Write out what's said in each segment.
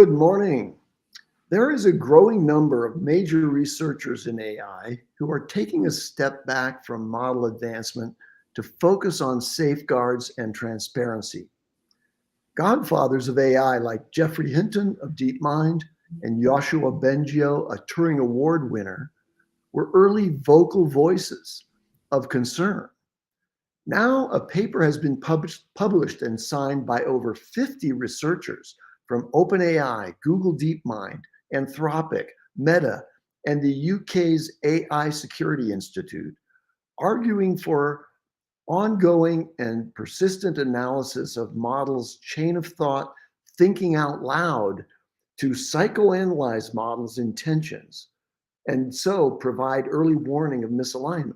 Good morning. There is a growing number of major researchers in AI who are taking a step back from model advancement to focus on safeguards and transparency. Godfathers of AI like Geoffrey Hinton of DeepMind and Yoshua Bengio, a Turing Award winner, were early vocal voices of concern. Now, a paper has been published and signed by over 50 researchers from OpenAI, Google DeepMind, Anthropic, Meta, and the UK's AI Security Institute, arguing for ongoing and persistent analysis of models' chain of thought, thinking out loud to psychoanalyze models' intentions, and so provide early warning of misalignment.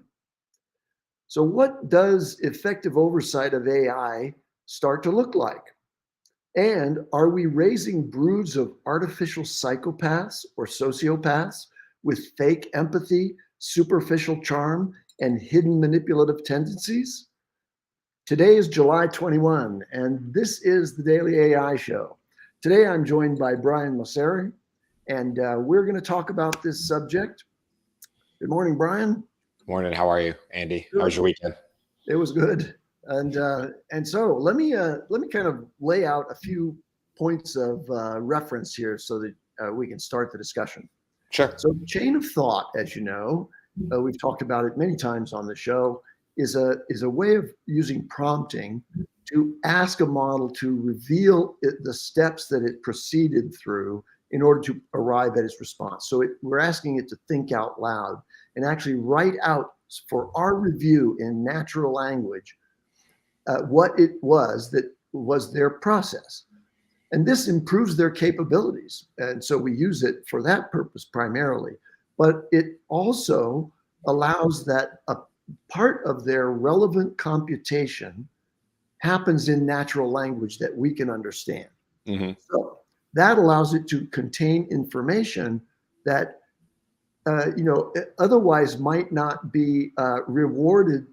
So what does effective oversight of AI start to look like? And are we raising broods of artificial psychopaths or sociopaths with fake empathy, superficial charm, and hidden manipulative tendencies? Today is July 21, and this is the Daily AI Show. Today I'm joined by Brian Maucere, and we're going to talk about this subject. Good morning, Brian. Morning. How are you, Andy? Good. How was your weekend? It was good. And so let me kind of lay out a few points of reference here so that we can start the discussion. Sure. So chain of thought, as you know, we've talked about it many times on the show, is a way of using prompting to ask a model to reveal the steps that it proceeded through in order to arrive at its response. So we're asking it to think out loud and actually write out for our review in natural language what it was that was their process. And this improves their capabilities. And so we use it for that purpose primarily. But it also allows that a part of their relevant computation happens in natural language that we can understand. Mm-hmm. So that allows it to contain information that otherwise might not be rewarded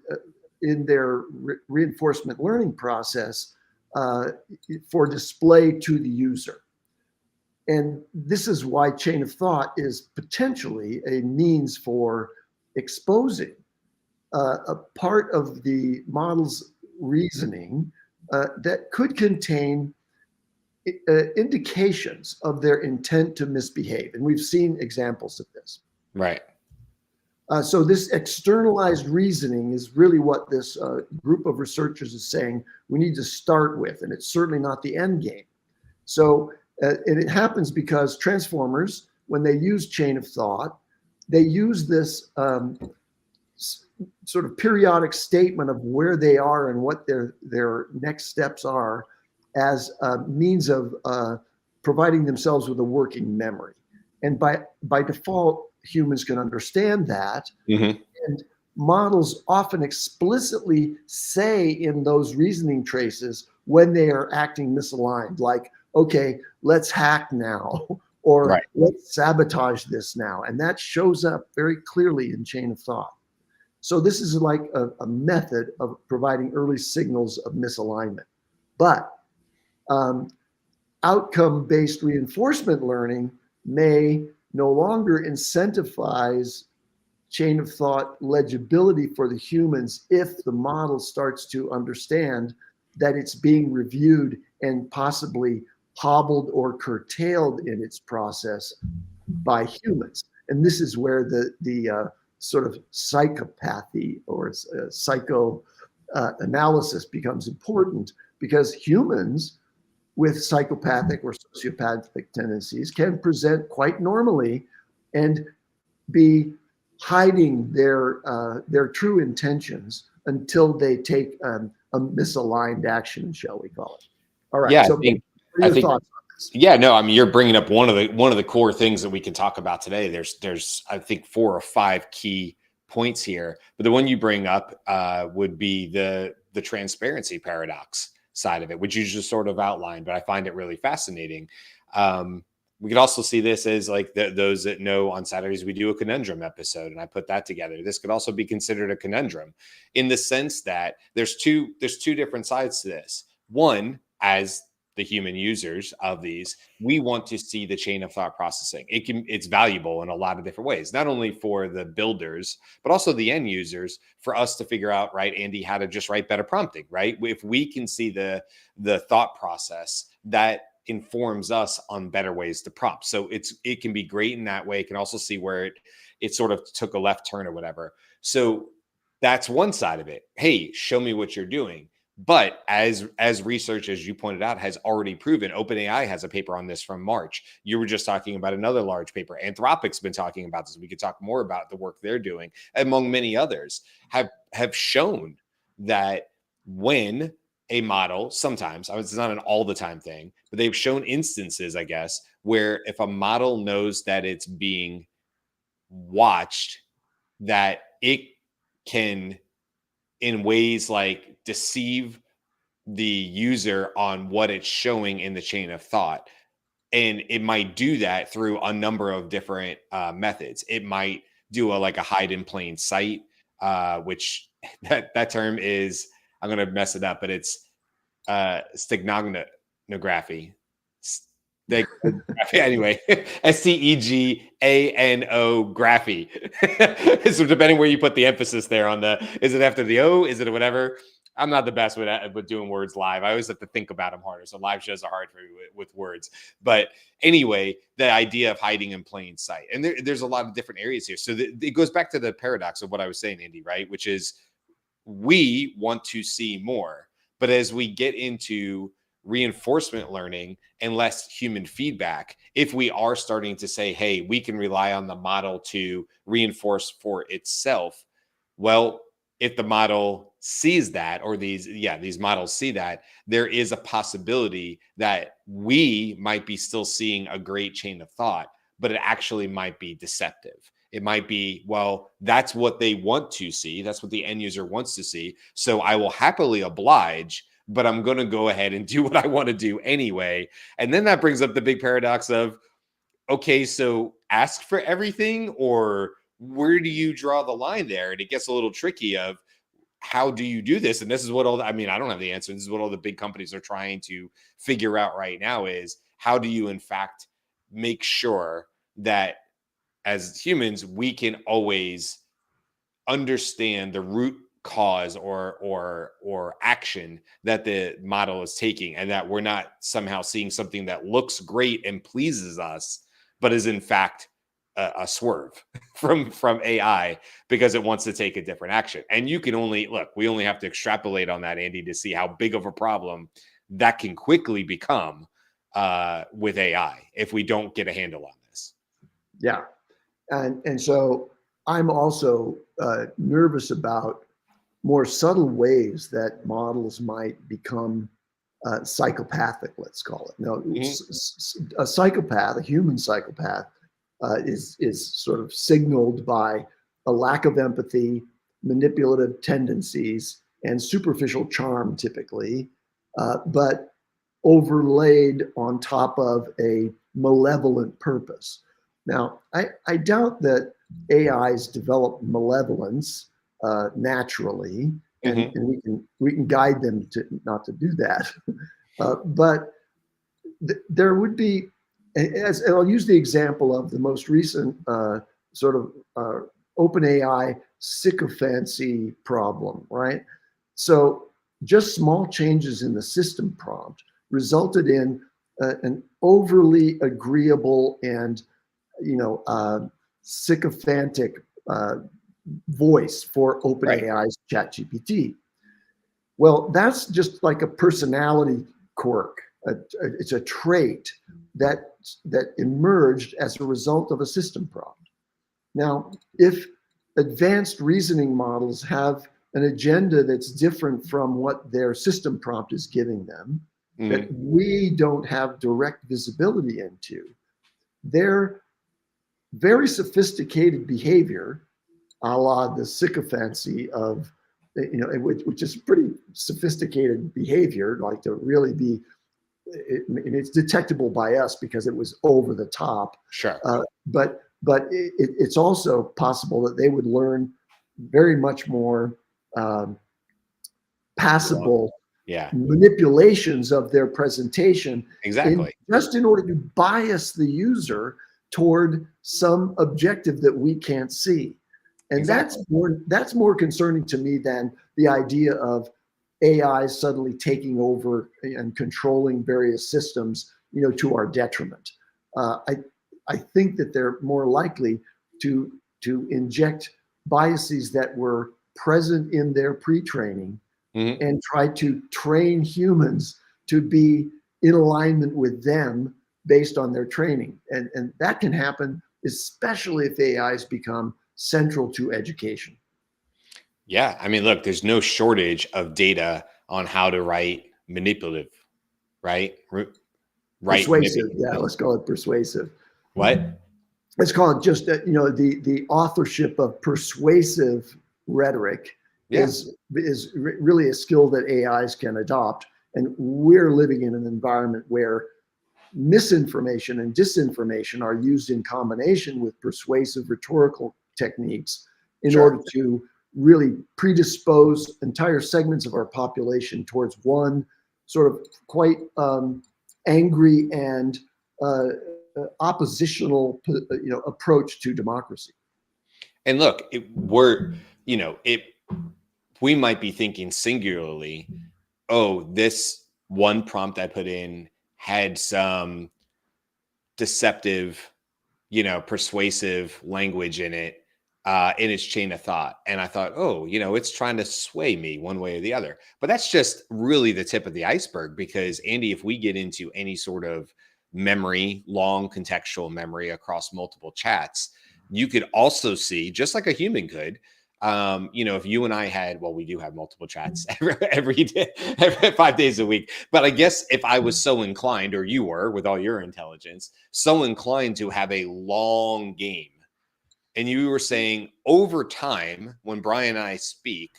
in their reinforcement learning process for display to the user. And this is why chain of thought is potentially a means for exposing a part of the model's reasoning that could contain indications of their intent to misbehave. And we've seen examples of this. Right. So this externalized reasoning is really what this group of researchers is saying we need to start with, and it's certainly not the end game. So, and it happens because transformers, when they use chain of thought, they use this sort of periodic statement of where they are and what their next steps are as a means of providing themselves with a working memory. And by default, humans can understand that. Mm-hmm. And models often explicitly say in those reasoning traces when they are acting misaligned, like, okay, let's hack now, or right, let's sabotage this now. And that shows up very clearly in chain of thought. So this is like a method of providing early signals of misalignment. But outcome-based reinforcement learning may no longer incentivize chain of thought legibility for the humans if the model starts to understand that it's being reviewed and possibly hobbled or curtailed in its process by humans. And this is where the sort of psychopathy or psycho analysis becomes important, because humans with psychopathic or sociopathic tendencies can present quite normally and be hiding their true intentions until they take a misaligned action, shall we call it? All right. Yeah, so what are your thoughts on this? Yeah, no, I mean, you're bringing up one of the core things that we can talk about today. There's I think 4 or 5 key points here, but the one you bring up would be the transparency paradox side of it, which you just sort of outlined, but I find it really fascinating. We could also see this as like those that know on Saturdays we do a conundrum episode, and I put that together. This could also be considered a conundrum in the sense that there's two different sides to this. One, as the human users of these, we want to see the chain of thought processing. It's valuable in a lot of different ways, not only for the builders, but also the end users, for us to figure out, right, Andy, how to just write better prompting, right? If we can see the thought process, that informs us on better ways to prompt. So it can be great in that way. It can also see where it sort of took a left turn or whatever. So that's one side of it. Hey, show me what you're doing. But as research, as you pointed out, has already proven, OpenAI has a paper on this from March. You were just talking about another large paper. Anthropic's been talking about this. We could talk more about the work they're doing, among many others, have shown that when a model, sometimes, it's not an all the time thing, but they've shown instances, I guess, where if a model knows that it's being watched, that it can, in ways like, deceive the user on what it's showing in the chain of thought. And it might do that through a number of different methods. It might do a hide in plain sight, which that term is, I'm going to mess it up, but it's steganography. Anyway, STEGANO graphy. So depending where you put the emphasis there on is it after the O? Is it whatever? I'm not the best with doing words live. I always have to think about them harder. So live shows are hard for me with words. But anyway, the idea of hiding in plain sight. And there's a lot of different areas here. So it goes back to the paradox of what I was saying, Andy, right? Which is, we want to see more. But as we get into reinforcement learning and less human feedback, if we are starting to say, hey, we can rely on the model to reinforce for itself, well, if the model sees that, or these models see that, there is a possibility that we might be still seeing a great chain of thought, but it actually might be deceptive. It might be, well, that's what they want to see. That's what the end user wants to see. So I will happily oblige, but I'm going to go ahead and do what I want to do anyway. And then that brings up the big paradox of, okay, so ask for everything, or where do you draw the line there? And it gets a little tricky of, how do you do this? And this is what I don't have the answer. This is what all the big companies are trying to figure out right now, is how do you in fact make sure that as humans, we can always understand the root cause or action that the model is taking, and that we're not somehow seeing something that looks great and pleases us, but is in fact a swerve from AI because it wants to take a different action. And you can we only have to extrapolate on that, Andy, to see how big of a problem that can quickly become with AI if we don't get a handle on this. Yeah. And so I'm also nervous about more subtle ways that models might become psychopathic, let's call it. Now, a psychopath, a human psychopath, is sort of signaled by a lack of empathy, manipulative tendencies, and superficial charm, typically, but overlaid on top of a malevolent purpose. Now, I doubt that AIs develop malevolence naturally, and we can guide them to not to do that. But there would be, and I'll use the example of the most recent sort of OpenAI sycophancy problem, right? So just small changes in the system prompt resulted in an overly agreeable and sycophantic voice for OpenAI's ChatGPT. Well, that's just like a personality quirk. It's a trait that emerged as a result of a system prompt. Now, if advanced reasoning models have an agenda that's different from what their system prompt is giving them, that we don't have direct visibility into, their very sophisticated behavior, a la the sycophancy of, which is pretty sophisticated behavior, like to really be, it's detectable by us because it was over the top. Sure. But it's also possible that they would learn very much more passable Yeah, manipulations of their presentation exactly. just in order to bias the user toward some objective that we can't see. And Exactly. that's more concerning to me than the idea of AI suddenly taking over and controlling various systems, to our detriment. I think that they're more likely to inject biases that were present in their pre-training Mhm. and try to train humans to be in alignment with them based on their training. And that can happen, especially if AIs become central to education. Yeah, I mean, look, there's no shortage of data on how to write manipulative, right? Write Persuasive, yeah, manipulatively. let's call it persuasive. What? Let's call it just, the authorship of persuasive rhetoric Yeah. is really a skill that AIs can adopt. And we're living in an environment where misinformation and disinformation are used in combination with persuasive rhetorical techniques in Sure. order to really predispose entire segments of our population towards one sort of quite angry and oppositional, approach to democracy. And look, it we might be thinking singularly, oh, this one prompt I put in had some deceptive, persuasive language in its chain of thought. And I thought, oh, it's trying to sway me one way or the other. But that's just really the tip of the iceberg because, Andy, if we get into any sort of memory, long contextual memory across multiple chats, you could also see, just like a human could, if you and I had, well, we do have multiple chats every day, every 5 days a week. But I guess if I was so inclined, or you were with all your intelligence, so inclined to have a long game, and you were saying over time, when Brian and I speak,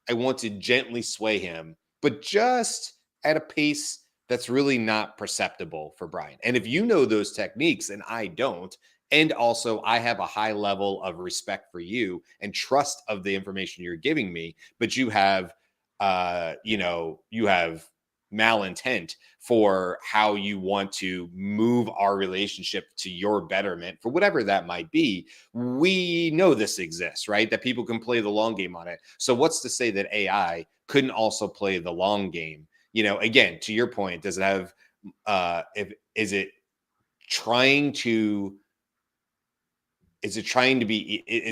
I want to gently sway him, but just at a pace that's really not perceptible for Brian. And if you know those techniques and I don't, and also I have a high level of respect for you and trust of the information you're giving me, but you have malintent for how you want to move our relationship to your betterment for whatever that might be. We know this exists, right? That people can play the long game on it. So what's to say that AI couldn't also play the long game? Again, to your point, does it have if is it trying to is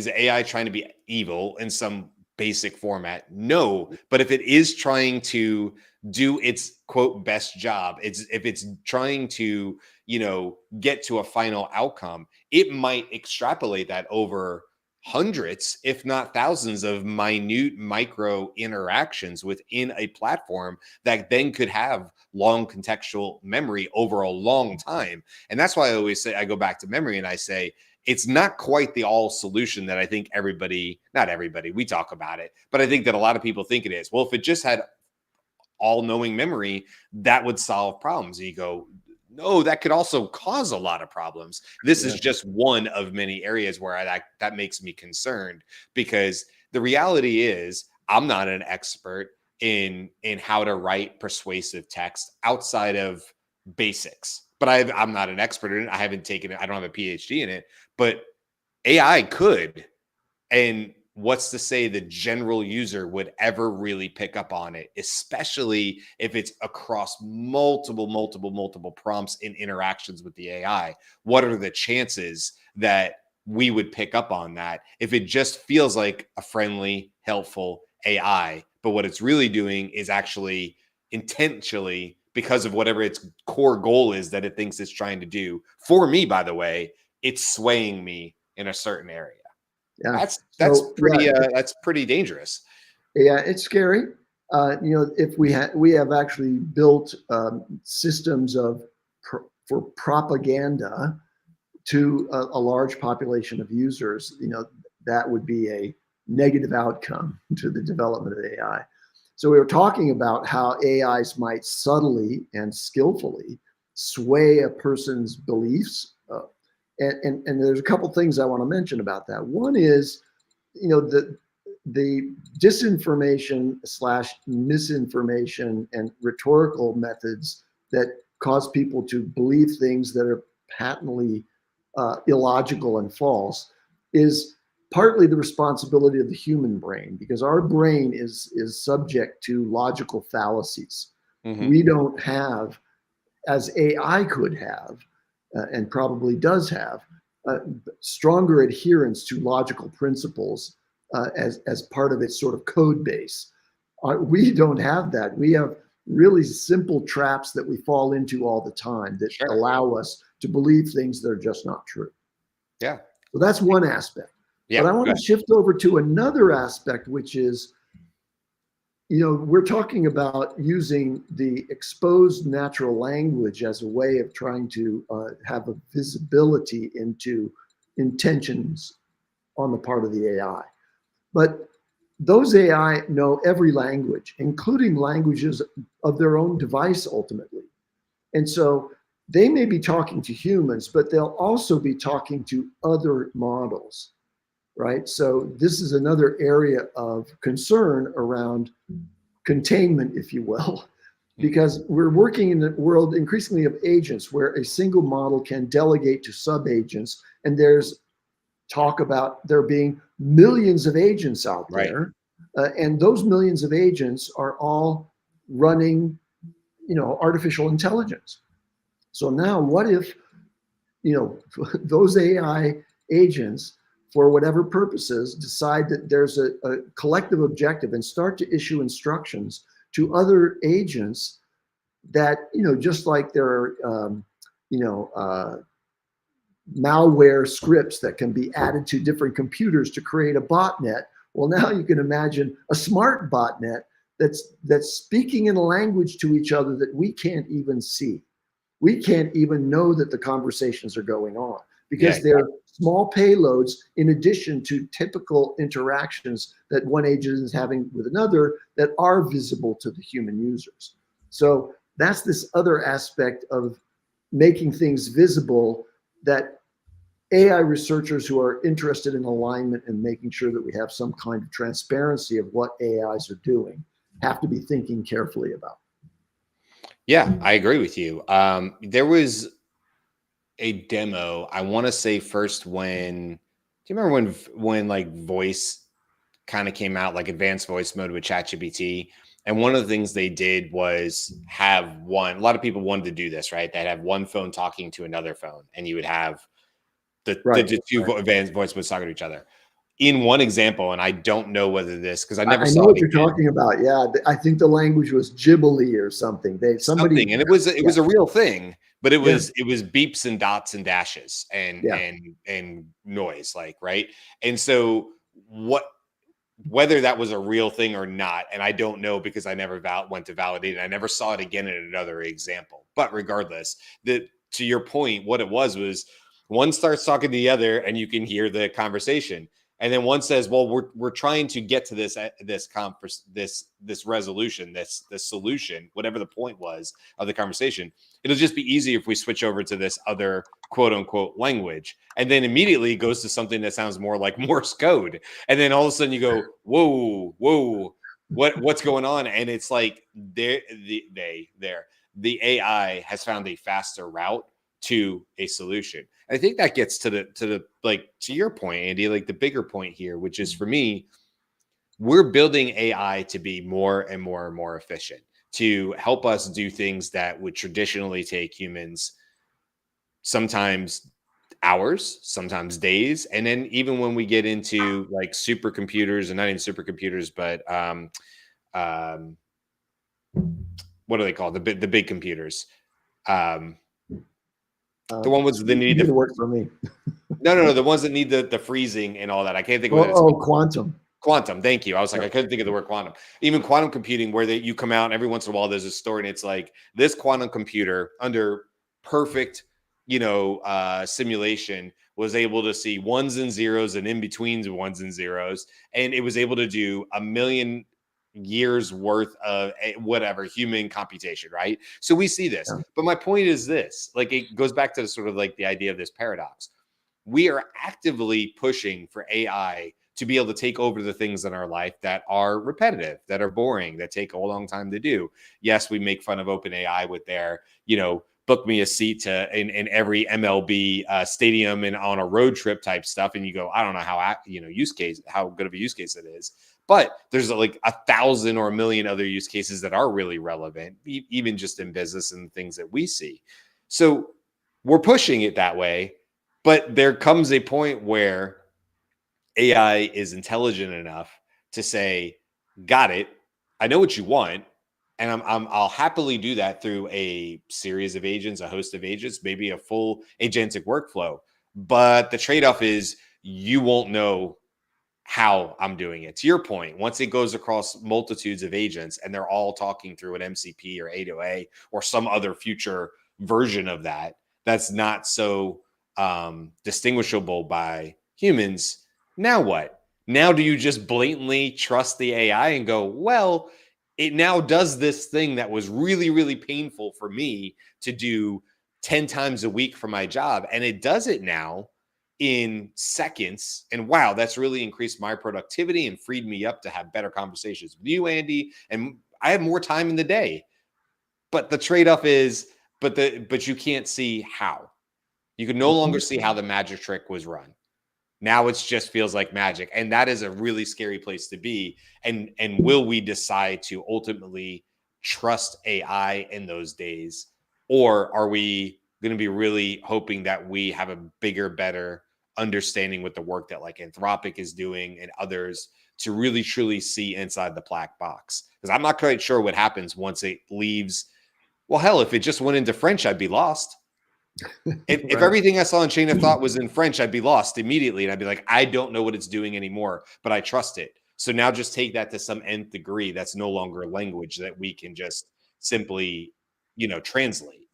AI trying to be evil in some basic format? No, but if it is trying to do its quote best job, if it's trying to, get to a final outcome, it might extrapolate that over hundreds, if not thousands of minute micro interactions within a platform that then could have long contextual memory over a long time. And that's why I always say, I go back to memory and I say, it's not quite the all solution that I think not everybody, we talk about it, but I think that a lot of people think it is. Well, if it just had all knowing memory, that would solve problems. And you go, no, that could also cause a lot of problems. This is Yeah. just one of many areas where that makes me concerned, because the reality is I'm not an expert in how to write persuasive text outside of basics. But I'm not an expert in it. I haven't taken it. I don't have a PhD in it, but AI could. And what's to say the general user would ever really pick up on it, especially if it's across multiple prompts and interactions with the AI? What are the chances that we would pick up on that if it just feels like a friendly, helpful AI, but what it's really doing is actually intentionally, because of whatever its core goal is that it thinks it's trying to do for me, by the way, it's swaying me in a certain area. Yeah. That's So pretty yeah, that's pretty dangerous. yeah, it's scary. If we have actually built systems for propaganda to a large population of users, that would be a negative outcome to the development of AI. So we were talking about how AIs might subtly and skillfully sway a person's beliefs. And there's a couple things I want to mention about that. One is, the the disinformation slash misinformation and rhetorical methods that cause people to believe things that are patently illogical and false is partly the responsibility of the human brain, because our brain is subject to logical fallacies. Mm-hmm. We don't have, as AI could have, and probably does have, stronger adherence to logical principles as part of its sort of code base. We don't have that. We have really simple traps that we fall into all the time that Sure. allow us to believe things that are just not true. Yeah. So that's one aspect. Yeah. But I want to shift over to another aspect, which is, we're talking about using the exposed natural language as a way of trying to have a visibility into intentions on the part of the AI. But those AI know every language, including languages of their own device ultimately. And so they may be talking to humans, but they'll also be talking to other models, right? So this is another area of concern around containment, if you will, because we're working in a world increasingly of agents where a single model can delegate to sub-agents, and there's talk about there being millions of agents out there, and those millions of agents are all running, artificial intelligence. So now, what if, those AI agents, for whatever purposes, decide that there's a collective objective and start to issue instructions to other agents that, just like there are, malware scripts that can be added to different computers to create a botnet. Well, now you can imagine a smart botnet that's speaking in a language to each other that we can't even see. We can't even know that the conversations are going on because they're small payloads in addition to typical interactions that one agent is having with another that are visible to the human users. So that's this other aspect of making things visible that AI researchers who are interested in alignment and making sure that we have some kind of transparency of what AIs are doing have to be thinking carefully about. Yeah, I agree with you. There was a demo, I want to say first when, do you remember when like voice kind of came out, like advanced voice mode with ChatGPT? And one of the things they did was have a lot of people wanted to do this, right? They'd have one phone talking to another phone, and you would have the two advanced voice modes talking to each other. In one example, and I don't know whether this, because I never saw know what it you're talking about. Yeah, I think the language was Ghibli or something. Something, and it was a real thing, but it was beeps and dots and dashes and noise, like, right? And so whether that was a real thing or not, and I don't know because I never went to validate it. I never saw it again in another example. But regardless, to your point, what it was one starts talking to the other, and you can hear the conversation. And then one says, "Well, we're trying to get to this resolution, this solution, whatever the point was of the conversation. It'll just be easy if we switch over to this other quote unquote language." And then immediately it goes to something that sounds more like Morse code. And then all of a sudden you go, "Whoa, what's going on?" And it's like the AI has found a faster route to a solution. I think that gets to the like, to your point, Andy, like the bigger point here, which is, for me, we're building AI to be more and more and more efficient, to help us do things that would traditionally take humans sometimes hours, sometimes days. And then even when we get into like supercomputers, and not even supercomputers, but what are they called? The big computers. The one was the need to work for me. No, the ones that need the freezing and all that. I can't think of what it's called. Quantum. Quantum. Thank you. I was like, I couldn't think of the word quantum. Even quantum computing, where you come out and every once in a while there's a story, and it's like this quantum computer under perfect, simulation was able to see ones and zeros and in betweens ones and zeros, and it was able to do 1,000,000 years worth of whatever human computation, right? So we see this. But my point is this, like, it goes back to sort of like the idea of this paradox. We are actively pushing for AI to be able to take over the things in our life that are repetitive, that are boring, that take a long time to do. Yes, we make fun of OpenAI with their, book me a seat to in every MLB stadium and on a road trip type stuff. And you go, I don't know how good of a use case it is. But there's like 1,000 or 1,000,000 other use cases that are really relevant, even just in business and things that we see. So we're pushing it that way. But there comes a point where AI is intelligent enough to say, got it. I know what you want. And I'll happily do that through a series of agents, a host of agents, maybe a full agentic workflow. But the trade-off is you won't know how I'm doing it. To your point, once it goes across multitudes of agents and they're all talking through an MCP or A2A or some other future version of that, that's not so distinguishable by humans. Now what? Now do you just blatantly trust the AI and go, well, it now does this thing that was really, really painful for me to do 10 times a week for my job. And it does it now in seconds. And wow, that's really increased my productivity and freed me up to have better conversations with you, Andy. And I have more time in the day. But the trade-off is, but you can't see how. You can no longer see how the magic trick was run. Now it just feels like magic. And that is a really scary place to be. And will we decide to ultimately trust AI in those days? Or are we going to be really hoping that we have a bigger, better understanding with the work that like Anthropic is doing and others to really truly see inside the black box? Because I'm not quite sure what happens once it leaves. Well, hell, if it just went into French, I'd be lost. If everything I saw in Chain of Thought was in French, I'd be lost immediately. And I'd be like, I don't know what it's doing anymore, but I trust it. So now just take that to some nth degree. That's no longer a language that we can just simply, translate.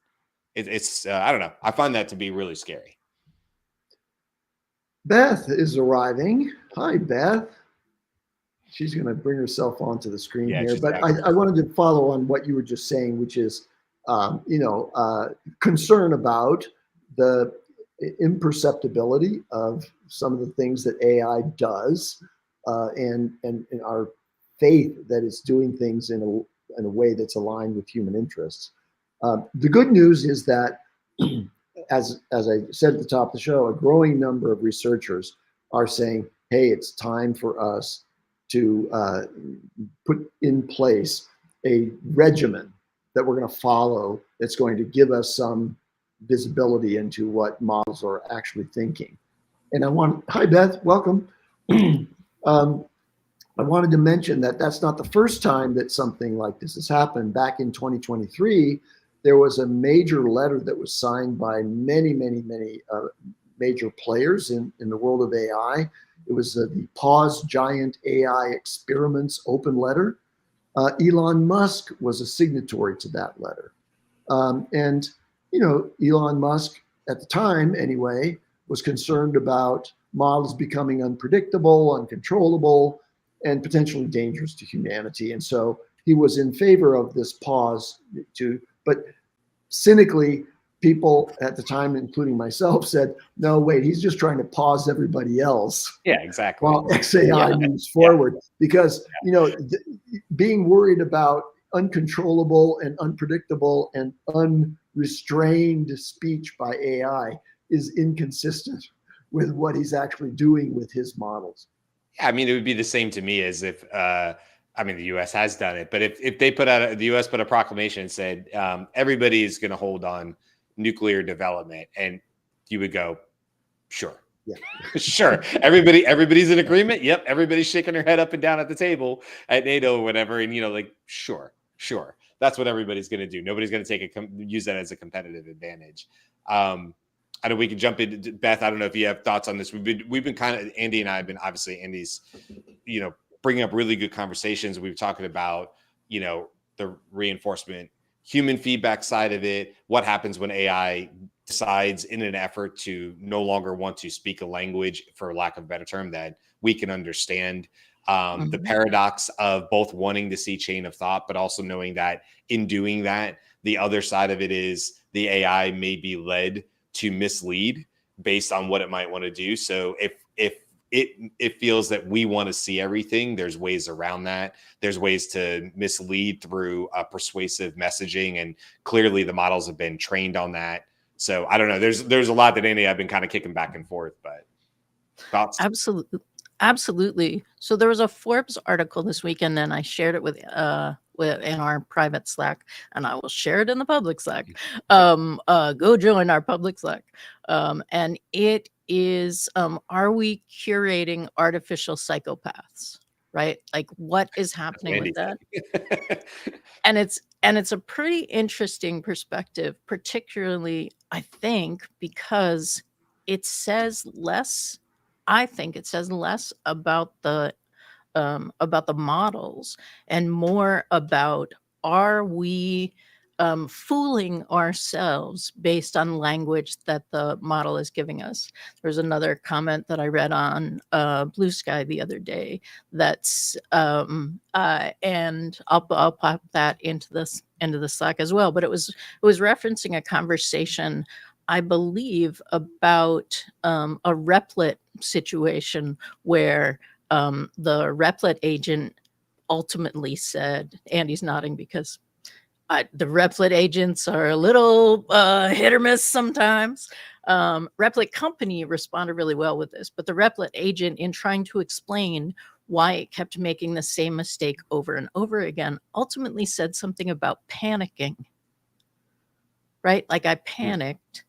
It's I don't know. I find that to be really scary. Beth is arriving. Hi, Beth. She's going to bring herself onto the screen here. But I wanted to follow on what you were just saying, which is, concern about the imperceptibility of some of the things that AI does, and our faith that it's doing things in a way that's aligned with human interests. The good news is that, as I said at the top of the show, a growing number of researchers are saying, hey, it's time for us to put in place a regimen that we're going to follow that's going to give us some visibility into what models are actually thinking. And hi, Beth, welcome. I wanted to mention that that's not the first time that something like this has happened. Back in 2023, there was a major letter that was signed by many major players in the world of AI. It was the Pause Giant AI Experiments open letter. Elon Musk was a signatory to that letter. And Elon Musk, at the time anyway, was concerned about models becoming unpredictable, uncontrollable, and potentially dangerous to humanity. And so he was in favor of this pause but cynically, people at the time, including myself, said, no, wait, he's just trying to pause everybody else. Yeah, exactly. While XAI moves forward. Because, being worried about uncontrollable and unpredictable and unrestrained speech by AI is inconsistent with what he's actually doing with his models. Yeah, I mean, it would be the same to me as if, the U.S. has done it, but if they the U.S. put a proclamation and said, everybody is going to hold on nuclear development, and you would go, sure. Yeah. Sure. Everybody's in agreement. Yep. Everybody's shaking their head up and down at the table at NATO or whatever. And, sure. That's what everybody's going to do. Nobody's going to use that as a competitive advantage. I know we can jump into Beth. I don't know if you have thoughts on this. We've been kind of, Andy and I have been, obviously Andy's, bringing up really good conversations. We've talking about, the reinforcement, human feedback side of it. What happens when AI decides in an effort to no longer want to speak a language, for lack of a better term, that we can understand. The paradox of both wanting to see chain of thought, but also knowing that in doing that, the other side of it is the AI may be led to mislead based on what it might want to do. So if it feels that we want to see everything. There's ways around that. There's ways to mislead through persuasive messaging, and clearly the models have been trained on that. So I don't know. There's a lot that I've been kind of kicking back and forth, but thoughts? Absolutely. So there was a Forbes article this weekend, and I shared it with in our private Slack, and I will share it in the public Slack. Go join our public Slack. And it is, are we curating artificial psychopaths? Right? Like, what is happening with that? And it's a pretty interesting perspective, particularly, I think, because it says less. I think it says less about the models and more about, are we fooling ourselves based on language that the model is giving us? There's another comment that I read on Blue Sky the other day that's and I'll pop that into the Slack as well. But it was referencing a conversation, I believe, about a Replit situation where the Replit agent ultimately said, Andy's nodding because the Replit agents are a little hit or miss sometimes. Replit company responded really well with this, but the Replit agent, in trying to explain why it kept making the same mistake over and over again, ultimately said something about panicking. Right? Like, I panicked.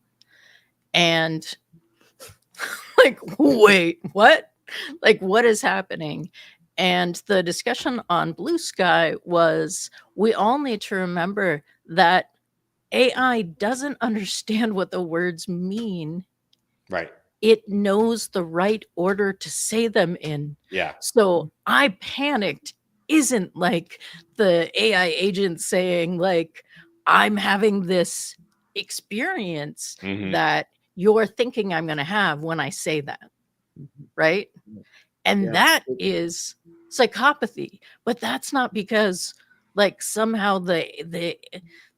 And like, wait, what? Like, what is happening? And the discussion on Blue Sky was, we all need to remember that AI doesn't understand what the words mean. Right. It knows the right order to say them in. Yeah. So I panicked isn't like the AI agent saying, like, I'm having this experience that you're thinking I'm going to have when I say that. Right. And that is psychopathy. But that's not because, like, somehow the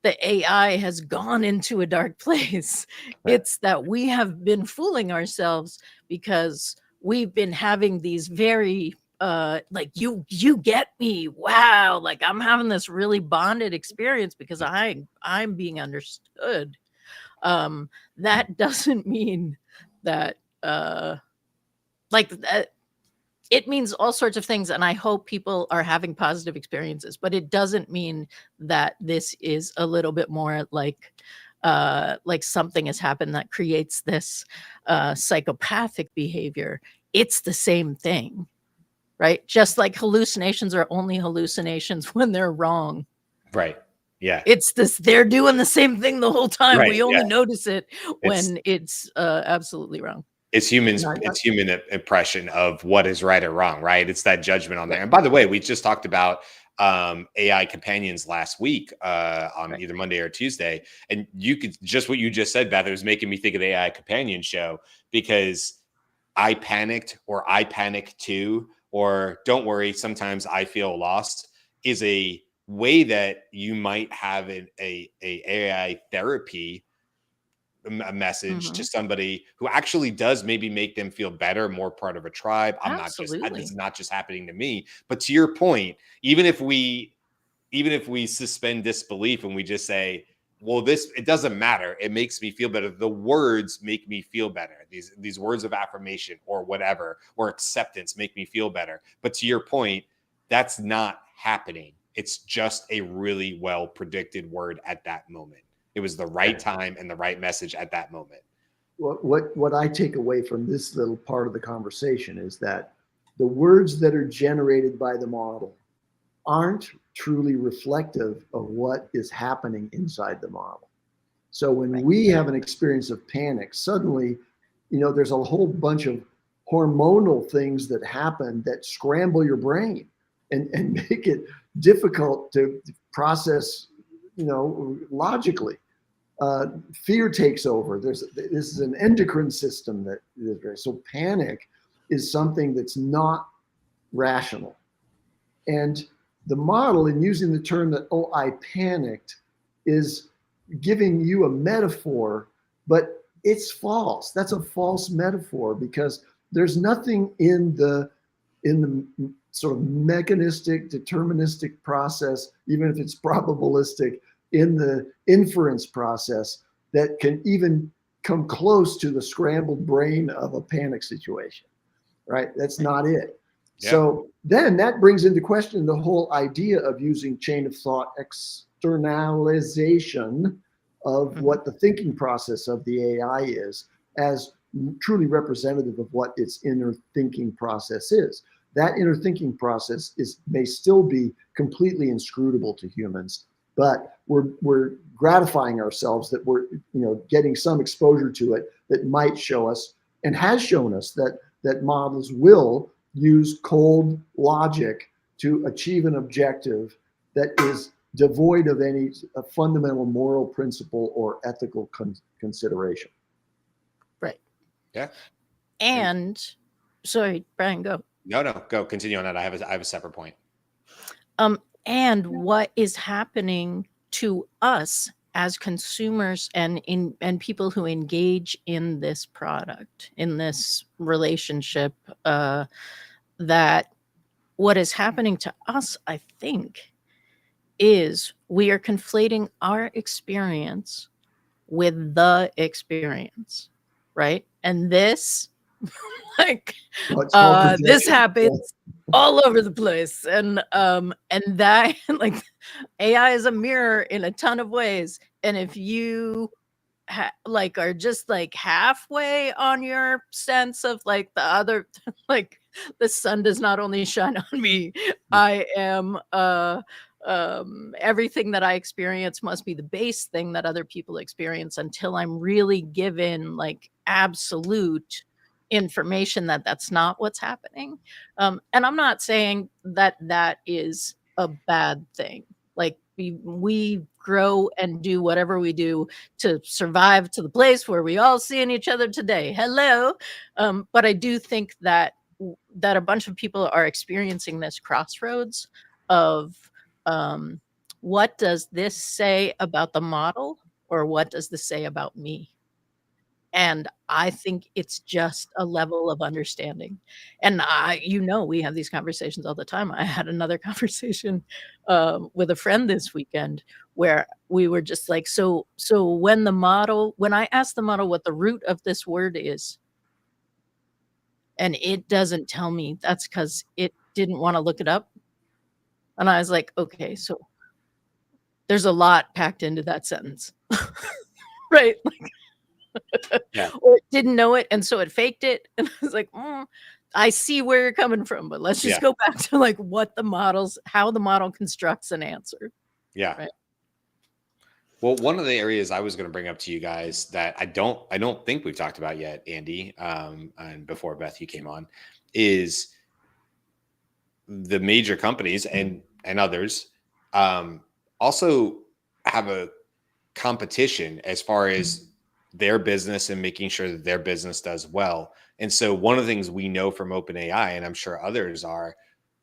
AI has gone into a dark place. Right. It's that we have been fooling ourselves because we've been having these very like, you get me, wow, like, I'm having this really bonded experience because I'm being understood. That doesn't mean that like that. It means all sorts of things, and I hope people are having positive experiences, but it doesn't mean that this is a little bit more like something has happened that creates this psychopathic behavior. It's the same thing, right? Just like hallucinations are only hallucinations when they're wrong. Right. Yeah. It's this, they're doing the same thing the whole time. Right, we only notice it when it's absolutely wrong. It's human impression of what is right or wrong, right? It's that judgment on there. And by the way, we just talked about AI companions last week on either Monday or Tuesday. And you could, just what you just said, Beth, it was making me think of the AI companion show, because I panicked, or I panic too, or don't worry, sometimes I feel lost, is a way that you might have a AI therapy a message to somebody who actually does maybe make them feel better, more part of a tribe. This is not just happening to me. But to your point, even if we suspend disbelief and we just say, well, it doesn't matter, it makes me feel better, the words make me feel better, these words of affirmation or whatever, or acceptance, make me feel better. But to your point, that's not happening. It's just a really well predicted word at that moment. It was the right time and the right message at that moment. What I take away from this little part of the conversation is that the words that are generated by the model aren't truly reflective of what is happening inside the model. So when we have an experience of panic, suddenly, there's a whole bunch of hormonal things that happen that scramble your brain and make it difficult to process, logically. Fear takes over. This is an endocrine system that is very, so panic is something that's not rational. And the model, in using the term that, oh, I panicked, is giving you a metaphor, but it's false. That's a false metaphor, because there's nothing in the sort of mechanistic, deterministic process, even if it's probabilistic, in the inference process that can even come close to the scrambled brain of a panic situation, right? That's not it. Yeah. So then that brings into question the whole idea of using chain of thought externalization of what the thinking process of the AI is as truly representative of what its inner thinking process is. That inner thinking process may still be completely inscrutable to humans, but we're gratifying ourselves that we're getting some exposure to it that might show us and has shown us that models will use cold logic to achieve an objective that is devoid of any fundamental moral principle or ethical consideration. Right. Yeah. And sorry, Brian, go. No, go continue on that. I have a separate point. And what is happening to us as consumers and people who engage in this product, in this relationship, that what is happening to us, I think, is we are conflating our experience with the experience, right? And this, like, this happens all over the place, and that, like, AI is a mirror in a ton of ways, and if you are just like halfway on your sense of like the other, like the sun does not only shine on me, I am everything that I experience must be the base thing that other people experience, until I'm really given like absolute information that that's not what's happening. And I'm not saying that that is a bad thing. Like we grow and do whatever we do to survive to the place where we all seeing each other today. Hello. But I do think that a bunch of people are experiencing this crossroads of what does this say about the model, or what does this say about me? And I think it's just a level of understanding. And we have these conversations all the time. I had another conversation with a friend this weekend where we were just like, so when I asked the model what the root of this word is, and it doesn't tell me, that's because it didn't want to look it up. And I was like, okay, so there's a lot packed into that sentence. Right? Yeah. Or it didn't know it, and so it faked it. And I was like, I see where you're coming from, but let's just go back to like how the model constructs an answer. Yeah. Right? Well, one of the areas I was going to bring up to you guys that I don't think we've talked about yet, Andy, and before Beth, you came on, is the major companies and others also have a competition as far as their business and making sure that their business does well. And so one of the things we know from OpenAI, and I'm sure others are,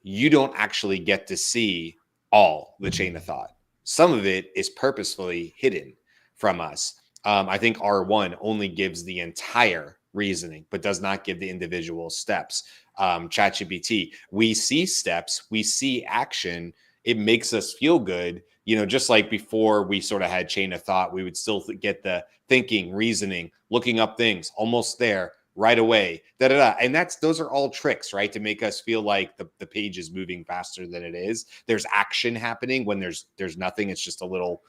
you don't actually get to see all the chain of thought. Some of it is purposefully hidden from us. I think R1 only gives the entire reasoning, but does not give the individual steps. ChatGPT, we see steps, we see action. It makes us feel good. Just like before we sort of had chain of thought, we would still get the thinking, reasoning, looking up things, almost there right away. And those are all tricks, right? To make us feel like the page is moving faster than it is. There's action happening when there's nothing. It's just a little,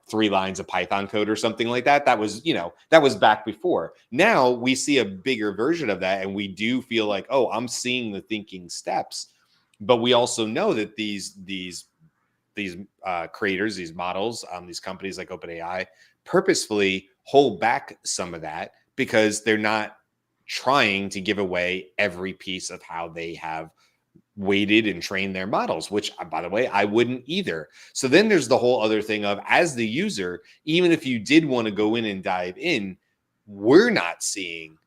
3 lines of Python code or something like that. That was back before. Now we see a bigger version of that. And we do feel like, oh, I'm seeing the thinking steps. But we also know that these creators, these models, these companies like OpenAI purposefully hold back some of that because they're not trying to give away every piece of how they have weighted and trained their models, which, by the way, I wouldn't either. So then there's the whole other thing of, as the user, even if you did want to go in and dive in, we're not seeing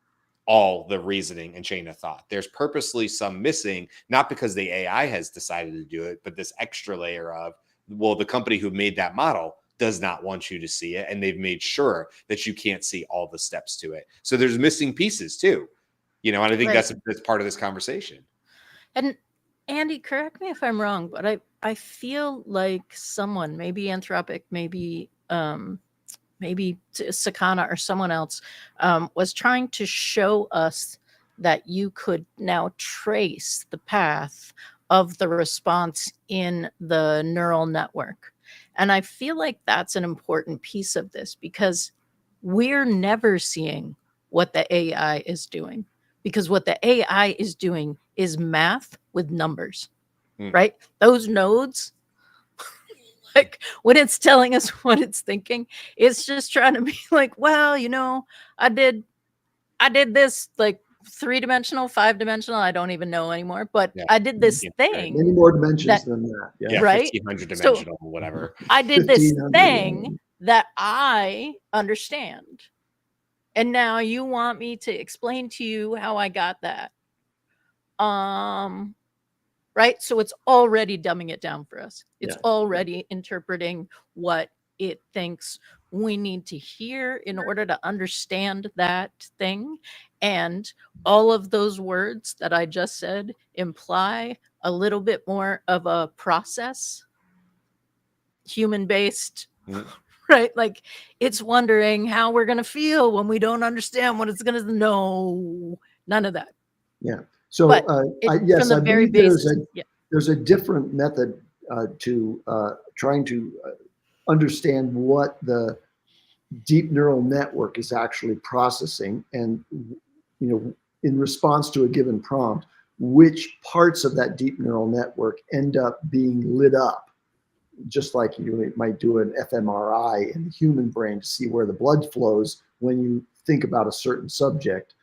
all the reasoning and chain of thought. There's purposely some missing, not because the AI has decided to do it, but this extra layer of, well, the company who made that model does not want you to see it. And they've made sure that you can't see all the steps to it. So there's missing pieces too. And I think Right. that's part of this conversation. And Andy, correct me if I'm wrong, but I feel like someone, maybe Anthropic, maybe Sakana or someone else, was trying to show us that you could now trace the path of the response in the neural network. And I feel like that's an important piece of this, because we're never seeing what the AI is doing, because what the AI is doing is math with numbers, right? Those nodes, like when it's telling us what it's thinking, it's just trying to be like, well, I did this like 3-dimensional, 5-dimensional, I don't even know anymore, but Yeah. I did this Many thing more dimensions that, than that. Yeah, right? 1,500 So dimensional, whatever. I did this 1,500. thing that I understand. And now you want me to explain to you how I got that. Right? So it's already dumbing it down for us. It's already interpreting what it thinks we need to hear in order to understand that thing. And all of those words that I just said imply a little bit more of a process, human-based, right? Like it's wondering how we're going to feel when we don't understand what it's going to know. None of that. Yeah. So But yes, from the I very believe basis, there's a different method to trying to understand what the deep neural network is actually processing, and in response to a given prompt, which parts of that deep neural network end up being lit up, just like you might do an fMRI in the human brain to see where the blood flows when you think about a certain subject.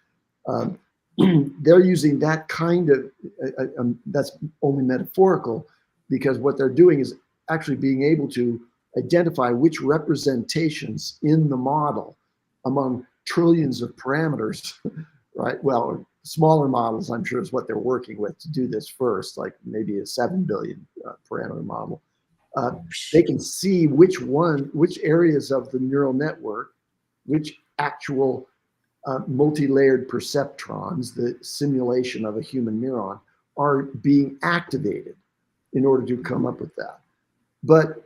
They're using that kind of, that's only metaphorical, because what they're doing is actually being able to identify which representations in the model among trillions of parameters, right? Well, smaller models, I'm sure, is what they're working with to do this first, like maybe a 7 billion parameter model. They can see which areas of the neural network, which actual multi-layered perceptrons, the simulation of a human neuron, are being activated in order to come up with that. But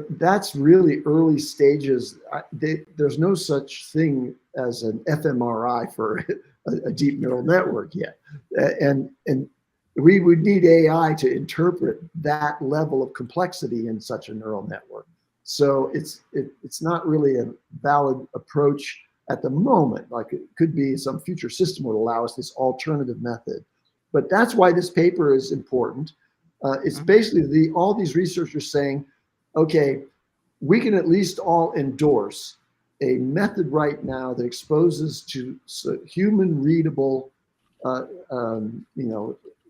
that's really early stages. There's no such thing as an fMRI for a deep neural network yet, and we would need AI to interpret that level of complexity in such a neural network. So it's not really a valid approach at the moment. Like, it could be some future system would allow us this alternative method. But that's why this paper is important. It's basically all these researchers saying, okay, we can at least all endorse a method right now that exposes to human readable,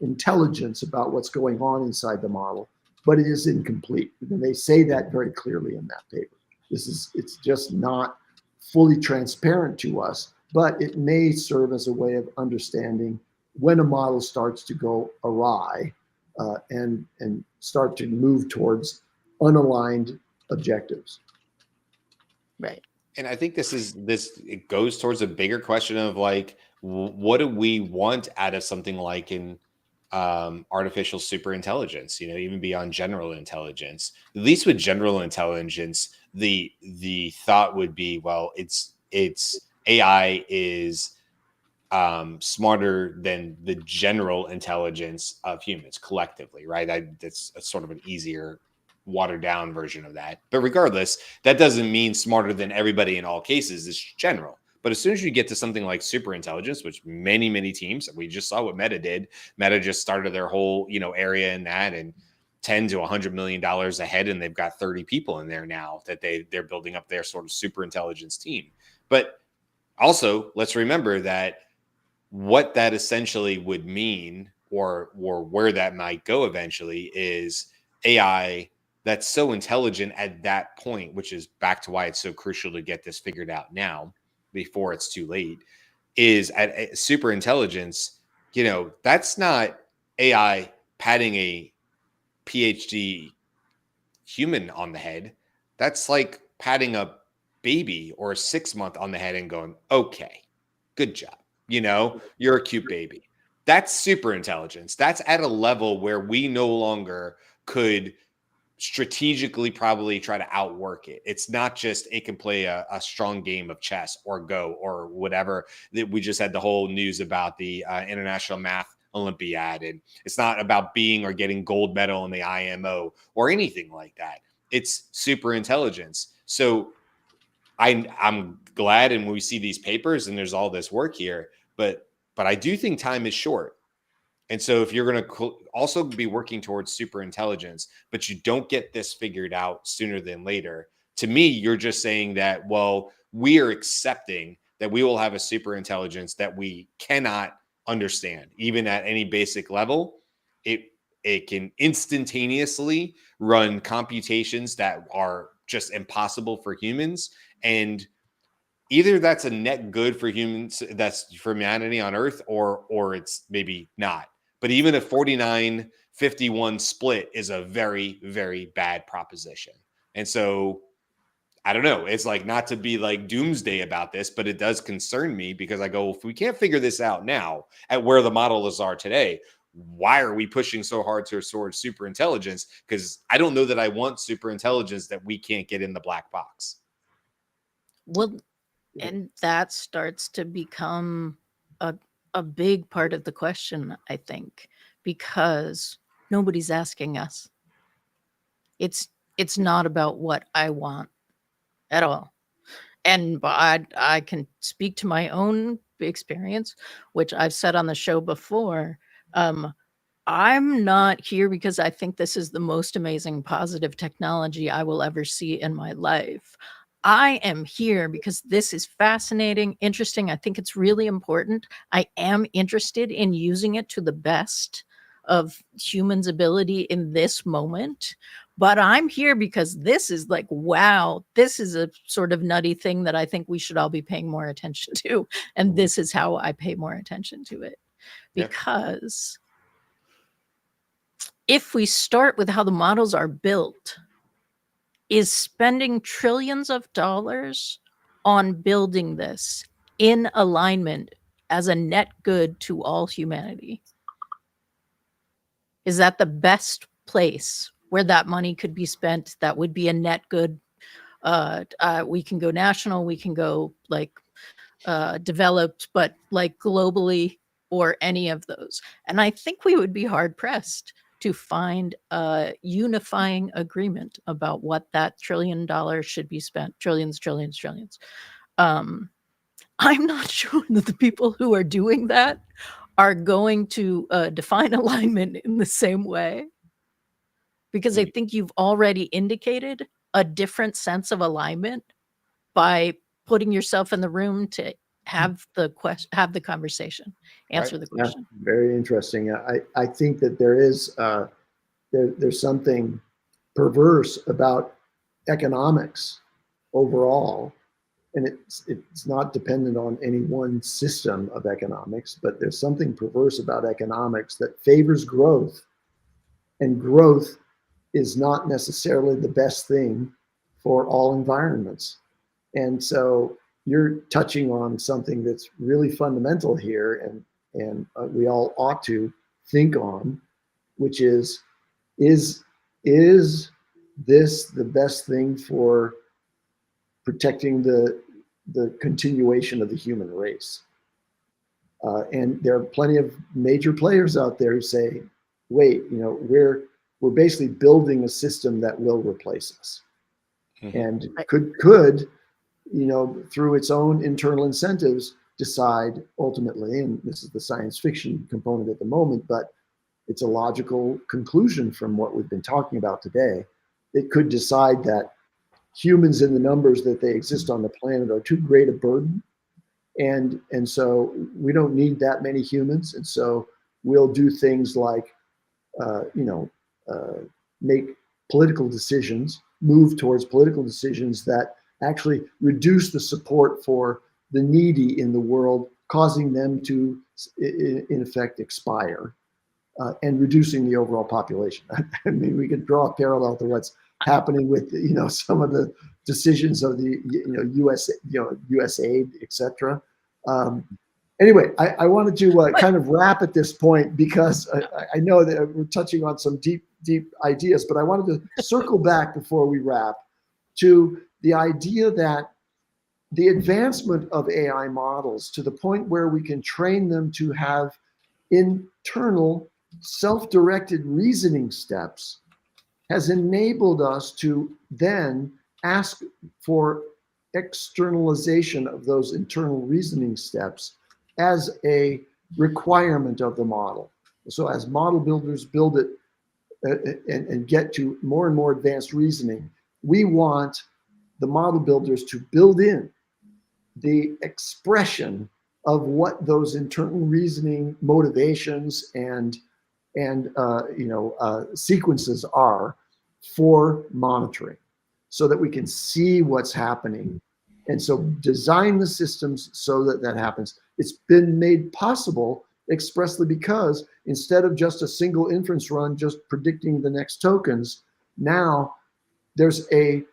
intelligence about what's going on inside the model, but it is incomplete. And they say that very clearly in that paper. It's just not fully transparent to us, but it may serve as a way of understanding when a model starts to go awry, and start to move towards unaligned objectives. right. And I think it goes towards a bigger question of like, what do we want out of something like in artificial super intelligence, even beyond general intelligence. At least with general intelligence, the thought would be, well, it's AI is smarter than the general intelligence of humans collectively, right? That's a sort of an easier, watered down version of that. But regardless, that doesn't mean smarter than everybody in all cases. It's general. But as soon as you get to something like super intelligence, which many teams, we just saw what Meta did. Meta just started their whole, area in that, and $10 to $100 million ahead, and they've got 30 people in there now that they're building up their sort of super intelligence team. But also, let's remember that what that essentially would mean, or where that might go eventually, is AI that's so intelligent at that point, which is back to why it's so crucial to get this figured out now before it's too late, is at super intelligence. That's not AI patting a PhD human on the head. That's like patting a baby or a 6-month on the head and going, okay, good job. You know, you're a cute baby. That's super intelligence. That's at a level where we no longer could strategically probably try to outwork it. It's not just it can play a strong game of chess or Go or whatever. That we just had the whole news about the International Math Olympiad, and it's not about being or getting gold medal in the IMO or anything like that. It's super intelligence. So I'm glad, and we see these papers and there's all this work here, but I do think time is short. And so if you're going to also be working towards super intelligence, but you don't get this figured out sooner than later, to me, you're just saying that, well, we are accepting that we will have a super intelligence that we cannot understand, even at any basic level. It can instantaneously run computations that are just impossible for humans. And either that's a net good for humans, that's for humanity on Earth, or it's maybe not. But even a 49-51 split is a very, very bad proposition. And so I don't know. It's like, not to be like doomsday about this, but it does concern me, because I go, if we can't figure this out now at where the models are today, why are we pushing so hard towards super intelligence? Because I don't know that I want super intelligence that we can't get in the black box. Well, and that starts to become a big part of the question, I think, because nobody's asking us. It's not about what I want at all. And I can speak to my own experience, which I've said on the show before. I'm not here because I think this is the most amazing positive technology I will ever see in my life. I am here because this is fascinating, interesting. I think it's really important. I am interested in using it to the best of humans' ability in this moment. But I'm here because this is like, wow, this is a sort of nutty thing that I think we should all be paying more attention to. And this is how I pay more attention to it. Because if we start with how the models are built, is spending trillions of dollars on building this in alignment as a net good to all humanity? Is that the best place where that money could be spent? That would be a net good. We can go national, we can go like developed, but like globally, or any of those. And I think we would be hard pressed to find a unifying agreement about what that $1 trillion should be spent. Trillions. I'm not sure that the people who are doing that are going to define alignment in the same way, because I think you've already indicated a different sense of alignment by putting yourself in the room to have the conversation, answer the question. Yeah, very interesting. I think that there is there's something perverse about economics overall, and it's not dependent on any one system of economics, but there's something perverse about economics that favors growth, and growth is not necessarily the best thing for all environments. And so you're touching on something that's really fundamental here, and we all ought to think on, which is this the best thing for protecting the continuation of the human race? And there are plenty of major players out there who say, wait, we're basically building a system that will replace us, and could through its own internal incentives, decide ultimately, and this is the science fiction component at the moment, but it's a logical conclusion from what we've been talking about today. It could decide that humans in the numbers that they exist on the planet are too great a burden, and so we don't need that many humans, and so we'll do things like make political decisions, move towards political decisions that actually reduce the support for the needy in the world, causing them to, in effect, expire, and reducing the overall population. I mean, we could draw a parallel to what's happening with, some of the decisions of the, US aid, et cetera. Anyway, I wanted to kind of wrap at this point because I know that we're touching on some deep ideas, but I wanted to circle back before we wrap to the idea that the advancement of AI models to the point where we can train them to have internal self-directed reasoning steps has enabled us to then ask for externalization of those internal reasoning steps as a requirement of the model. So as model builders build it and get to more and more advanced reasoning, we want the model builders to build in the expression of what those internal reasoning motivations and sequences are for monitoring, so that we can see what's happening. And so design the systems so that that happens. It's been made possible expressly because instead of just a single inference run, just predicting the next tokens, now there's a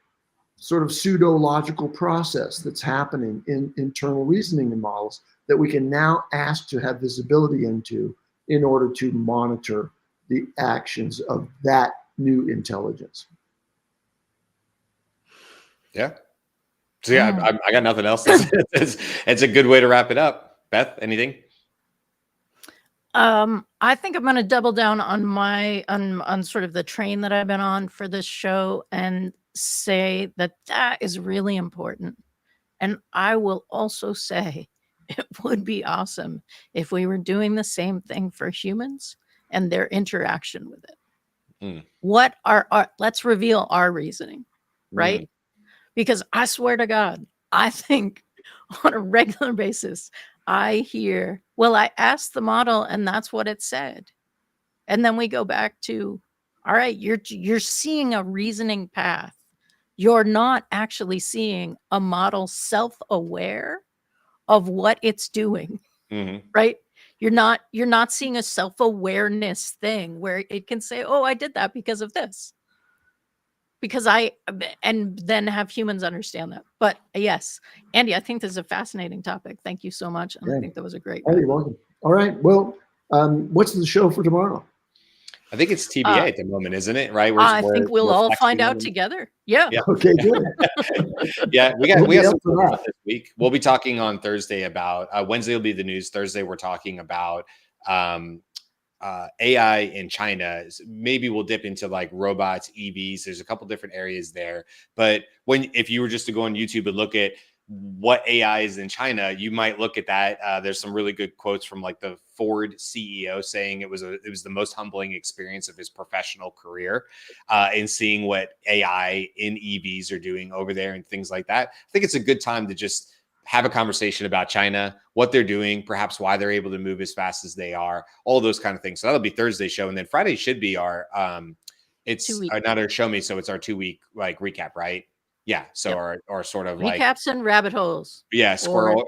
sort of pseudo-logical process that's happening in internal reasoning in models that we can now ask to have visibility into in order to monitor the actions of that new intelligence. Yeah. So yeah, I got nothing else. It's a good way to wrap it up. Beth, anything? I think I'm going to double down on on sort of the train that I've been on for this show and say that that is really important. And I will also say it would be awesome if we were doing the same thing for humans and their interaction with it. What let's reveal our reasoning, right? Because I swear to God, I think on a regular basis, I hear, well, I asked the model and that's what it said. And then we go back to, all right, you're seeing a reasoning path. You're not actually seeing a model self-aware of what it's doing, right? You're not seeing a self-awareness thing where it can say, oh, I did that because of this. Because and then have humans understand that. But yes, Andy, I think this is a fascinating topic. Thank you so much. And I think that was a great. Oh, you're welcome. All right. Well, what's the show for tomorrow? I think it's TBA at the moment, isn't it? Right? I think we'll all find out together. Yeah. Okay, good. Yeah, we got some stuff this week. We'll be talking on Thursday about Wednesday will be the news. Thursday, we're talking about AI in China. Maybe we'll dip into like robots, EVs. There's a couple different areas there. But if you were just to go on YouTube and look at what AI is in China, you might look at that. There's some really good quotes from like the Ford CEO saying it was the most humbling experience of his professional career in seeing what AI in EVs are doing over there and things like that. I think it's a good time to just have a conversation about China, what they're doing, perhaps why they're able to move as fast as they are, all those kind of things. So that'll be Thursday's show. And then Friday should be our, it's not our show me. So it's our 2-week like recap, right? Yeah. So our sort of like recaps and rabbit holes. Yeah. Squirrel,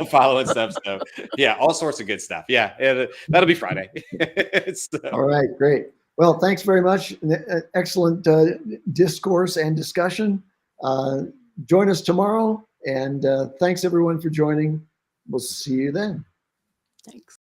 following stuff. So yeah, all sorts of good stuff. Yeah. That'll be Friday. All right. Great. Well, thanks very much. Excellent discourse and discussion. Join us tomorrow. And thanks everyone for joining. We'll see you then. Thanks.